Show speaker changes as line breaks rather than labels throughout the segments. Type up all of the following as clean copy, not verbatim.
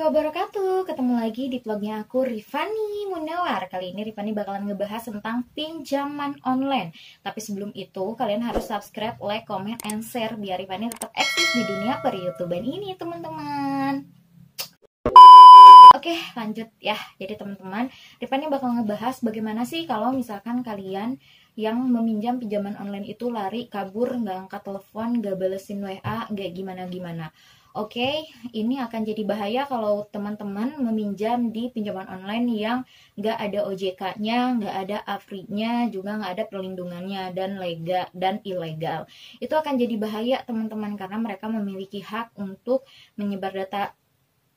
wabarakatuh. Ketemu lagi di vlognya aku, Rifani Munawar. Kali ini Rifani bakalan ngebahas tentang pinjaman online. Tapi sebelum itu kalian harus subscribe, like, comment, and share biar Rifani tetap eksis di dunia per-YouTubean ini, teman-teman. Oke, lanjut ya. Jadi teman-teman, Rifani bakal ngebahas bagaimana sih kalau misalkan kalian yang meminjam pinjaman online itu lari, kabur, nggak angkat telepon, nggak balesin WA, nggak gimana-gimana. Oke, ini akan jadi bahaya kalau teman-teman meminjam di pinjaman online yang nggak ada OJK-nya, nggak ada AFRI-nya, juga nggak ada perlindungannya, dan legal dan ilegal. Itu akan jadi bahaya teman-teman karena mereka memiliki hak untuk menyebar data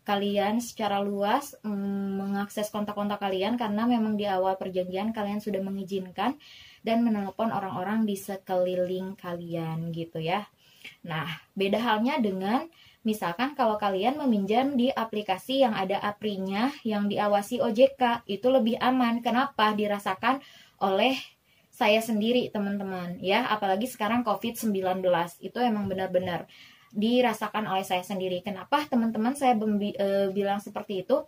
kalian secara luas, mengakses kontak-kontak kalian karena memang di awal perjanjian kalian sudah mengizinkan dan menelpon orang-orang di sekeliling kalian gitu ya. Nah, beda halnya dengan misalkan kalau kalian meminjam di aplikasi yang ada APRI-nya, yang diawasi OJK, itu lebih aman. Kenapa? Dirasakan oleh saya sendiri, teman-teman. Ya, apalagi sekarang COVID-19. Itu emang benar-benar dirasakan oleh saya sendiri. Kenapa, teman-teman, saya bilang seperti itu?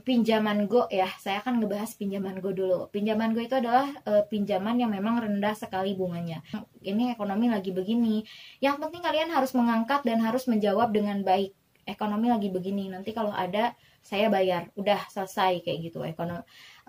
Pinjaman Go ya, saya akan ngebahas pinjaman Go dulu. Pinjaman Go itu adalah pinjaman yang memang rendah sekali bunganya. Ini ekonomi lagi begini, yang penting kalian harus mengangkat dan harus menjawab dengan baik. Ekonomi lagi begini, nanti kalau ada saya bayar, udah selesai kayak gitu.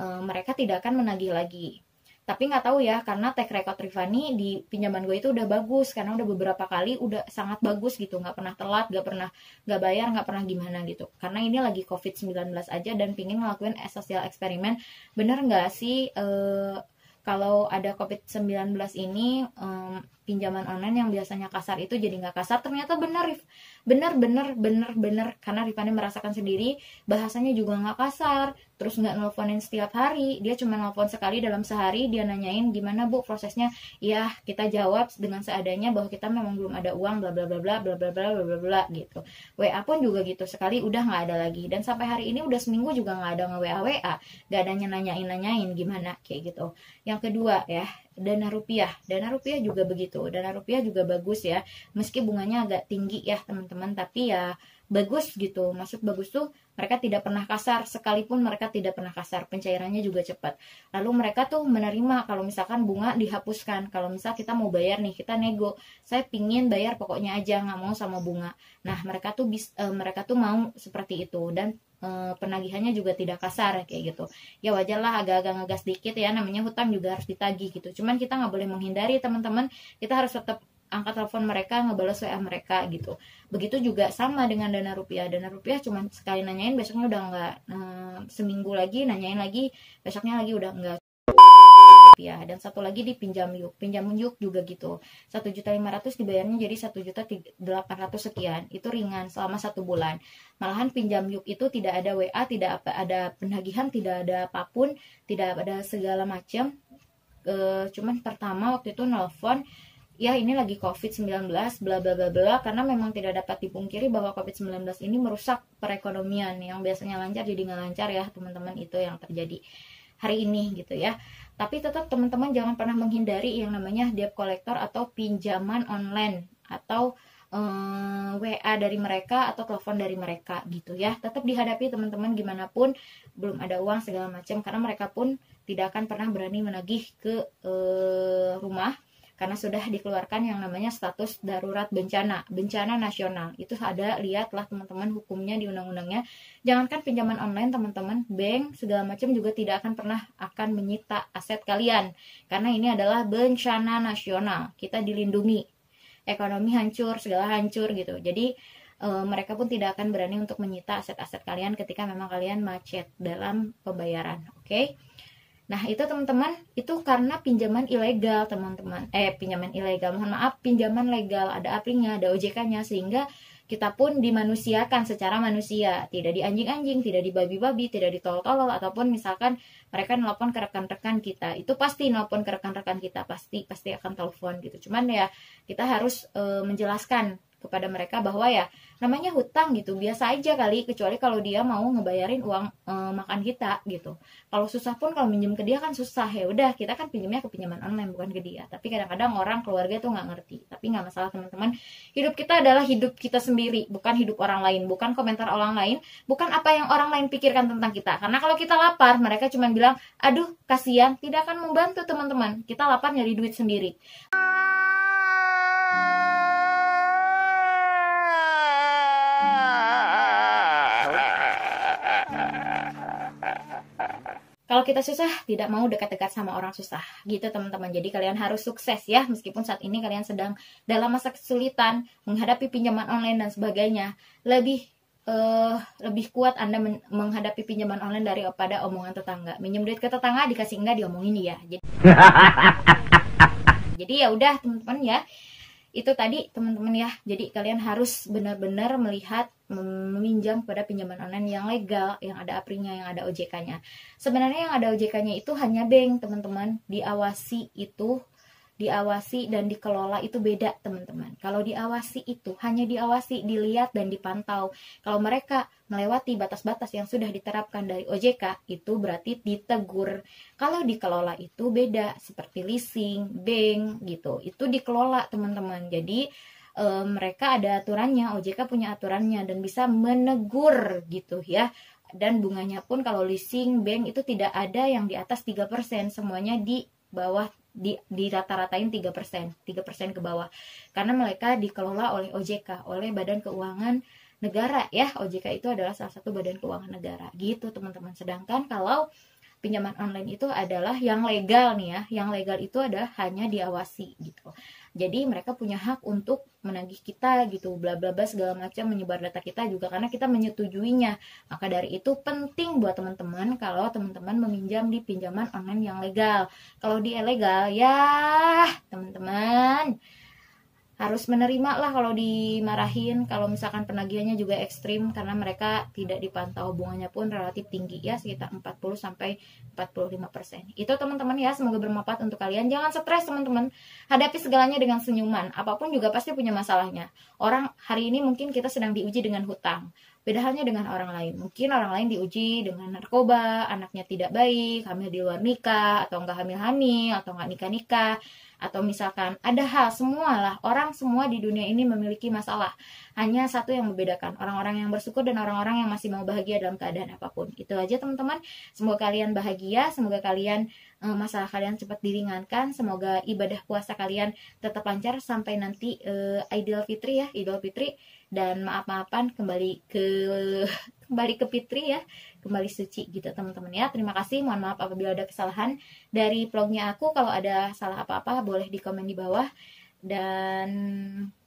Mereka tidak akan menagih lagi. Tapi nggak tahu ya, karena track record Rifani di pinjaman gue itu udah bagus, karena udah beberapa kali udah sangat bagus gitu, nggak pernah telat, nggak pernah nggak bayar, nggak pernah gimana gitu. Karena ini lagi COVID-19 aja dan pingin ngelakuin social eksperimen, bener nggak sih kalau ada COVID-19 ini pinjaman online yang biasanya kasar itu jadi nggak kasar. Ternyata bener karena Rifani merasakan sendiri, bahasanya juga nggak kasar, terus nggak nelfonin setiap hari, dia cuma nelfon sekali dalam sehari, dia nanyain gimana Bu prosesnya, ya kita jawab dengan seadanya bahwa kita memang belum ada uang, bla bla bla bla bla bla bla bla bla gitu. WA pun juga gitu, sekali udah nggak ada lagi, dan sampai hari ini udah seminggu juga nggak ada nge-WA, nggak ada nanyain gimana kayak gitu. Yang kedua ya, Dana rupiah juga begitu. Dana rupiah juga bagus ya, meski bunganya agak tinggi ya teman-teman, tapi ya bagus gitu. Maksud bagus tuh mereka tidak pernah kasar, sekalipun mereka tidak pernah kasar, pencairannya juga cepat. Lalu mereka tuh menerima kalau misalkan bunga dihapuskan. Kalau misal kita mau bayar nih, kita nego, saya pingin bayar pokoknya aja, nggak mau sama bunga. Nah mereka tuh mau seperti itu, dan penagihannya juga tidak kasar kayak gitu. Ya wajar lah agak-agak ngegas dikit ya, namanya hutang juga harus ditagih gitu. Cuman kita nggak boleh menghindari teman-teman, kita harus tetap angkat telepon mereka, ngebales WA mereka gitu. Begitu juga sama dengan dana rupiah. Dana rupiah cuman sekali nanyain, besoknya udah nggak, seminggu lagi nanyain lagi, besoknya lagi udah nggak. Ya, dan satu lagi di pinjam yuk juga gitu, 1.500.000 dibayarnya jadi 1.800.000 sekian, itu ringan selama 1 bulan. Malahan pinjam yuk itu tidak ada WA, tidak ada penagihan, tidak ada apapun, tidak ada segala macam. Cuman pertama waktu itu nelfon, ya ini lagi COVID-19 bla bla bla bla, karena memang tidak dapat dipungkiri bahwa COVID-19 ini merusak perekonomian, yang biasanya lancar jadi nggak lancar ya teman-teman. Itu yang terjadi hari ini gitu ya. Tapi tetap teman-teman jangan pernah menghindari yang namanya debt collector atau pinjaman online, atau WA dari mereka atau telepon dari mereka gitu ya. Tetap dihadapi teman-teman gimana pun, belum ada uang segala macam, karena mereka pun tidak akan pernah berani menagih ke rumah, karena sudah dikeluarkan yang namanya status darurat bencana nasional. Itu ada, lihatlah teman-teman hukumnya di undang-undangnya. Jangankan pinjaman online teman-teman, bank segala macam juga tidak akan pernah akan menyita aset kalian, karena ini adalah bencana nasional. Kita dilindungi, ekonomi hancur, segala hancur gitu. Jadi mereka pun tidak akan berani untuk menyita aset-aset kalian ketika memang kalian macet dalam pembayaran. Oke? Nah itu teman-teman, itu karena pinjaman ilegal teman-teman, pinjaman ilegal, mohon maaf, pinjaman legal, ada APRI-nya, ada OJK-nya, sehingga kita pun dimanusiakan secara manusia, tidak dianjing-anjing, tidak dibabi-babi, tidak ditolol-tolol, ataupun misalkan mereka nelpon ke rekan-rekan kita, itu pasti nelpon ke rekan-rekan kita, pasti akan telepon gitu. Cuman ya kita harus menjelaskan kepada mereka bahwa ya namanya hutang gitu, biasa aja kali, kecuali kalau dia mau ngebayarin uang makan kita gitu. Kalau susah pun kalau minjem ke dia kan susah, ya udah kita kan pinjemnya ke pinjaman online bukan ke dia. Tapi kadang-kadang orang keluarga tuh nggak ngerti. Tapi nggak masalah teman-teman, hidup kita adalah hidup kita sendiri, bukan hidup orang lain, bukan komentar orang lain, bukan apa yang orang lain pikirkan tentang kita. Karena kalau kita lapar, mereka cuma bilang, aduh kasihan, tidak akan membantu teman-teman. Kita lapar nyari duit sendiri. Kalau kita susah, tidak mau dekat-dekat sama orang susah. Gitu teman-teman. Jadi kalian harus sukses ya. Meskipun saat ini kalian sedang dalam masa kesulitan, menghadapi pinjaman online dan sebagainya. Lebih kuat Anda menghadapi pinjaman online daripada omongan tetangga. Minjem duit ke tetangga, dikasih enggak, diomongin dia. Jadi ya udah teman-teman ya. Itu tadi teman-teman ya. Jadi kalian harus benar-benar melihat meminjam pada pinjaman online yang legal, yang ada APRI-nya, yang ada OJK-nya. Sebenarnya yang ada OJK-nya itu hanya bank, teman-teman. Diawasi dan dikelola itu beda, teman-teman. Kalau diawasi itu hanya diawasi, dilihat dan dipantau. Kalau mereka melewati batas-batas yang sudah diterapkan dari OJK, itu berarti ditegur. Kalau dikelola itu beda, seperti leasing, bank gitu. Itu dikelola, teman-teman. Jadi mereka ada aturannya, OJK punya aturannya dan bisa menegur gitu ya. Dan bunganya pun kalau leasing, bank itu tidak ada yang di atas 3%, semuanya di bawah, di rata-ratain 3% ke bawah. Karena mereka dikelola oleh OJK, oleh Badan Keuangan Negara ya. OJK itu adalah salah satu badan keuangan negara gitu teman-teman. Sedangkan kalau pinjaman online itu adalah yang legal nih ya. Yang legal itu adalah hanya diawasi gitu. Jadi mereka punya hak untuk menagih kita gitu, bla bla bla segala macam, menyebar data kita juga karena kita menyetujuinya. Maka dari itu penting buat teman-teman kalau teman-teman meminjam di pinjaman online yang legal. Kalau di ilegal ya teman-teman harus menerima lah kalau dimarahin, kalau misalkan penagihannya juga ekstrim karena mereka tidak dipantau, bunganya pun relatif tinggi ya, sekitar 40-45%. Itu teman-teman ya, semoga bermanfaat untuk kalian. Jangan stres teman-teman, hadapi segalanya dengan senyuman. Apapun juga pasti punya masalahnya. Orang hari ini mungkin kita sedang diuji dengan hutang, beda halnya dengan orang lain. Mungkin orang lain diuji dengan narkoba, anaknya tidak baik, hamil di luar nikah, atau enggak hamil-hamil, atau enggak nikah-nikah, atau misalkan ada hal, semualah, orang semua di dunia ini memiliki masalah. Hanya satu yang membedakan, orang-orang yang bersyukur dan orang-orang yang masih mau bahagia dalam keadaan apapun. Itu aja teman-teman, semoga kalian bahagia, semoga kalian masalah kalian cepat diringankan, semoga ibadah puasa kalian tetap lancar sampai nanti Idul Fitri ya, Idul Fitri, dan maaf-maafan kembali ke Fitri ya, kembali suci gitu teman-teman ya. Terima kasih, mohon maaf apabila ada kesalahan dari vlognya aku. Kalau ada salah apa-apa boleh di komen di bawah. Dan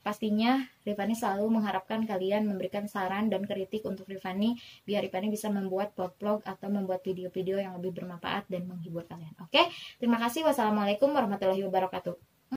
pastinya Rifani selalu mengharapkan kalian memberikan saran dan kritik untuk Rifani, biar Rifani bisa membuat vlog-vlog atau membuat video-video yang lebih bermanfaat dan menghibur kalian. Oke, terima kasih. Wassalamualaikum warahmatullahi wabarakatuh.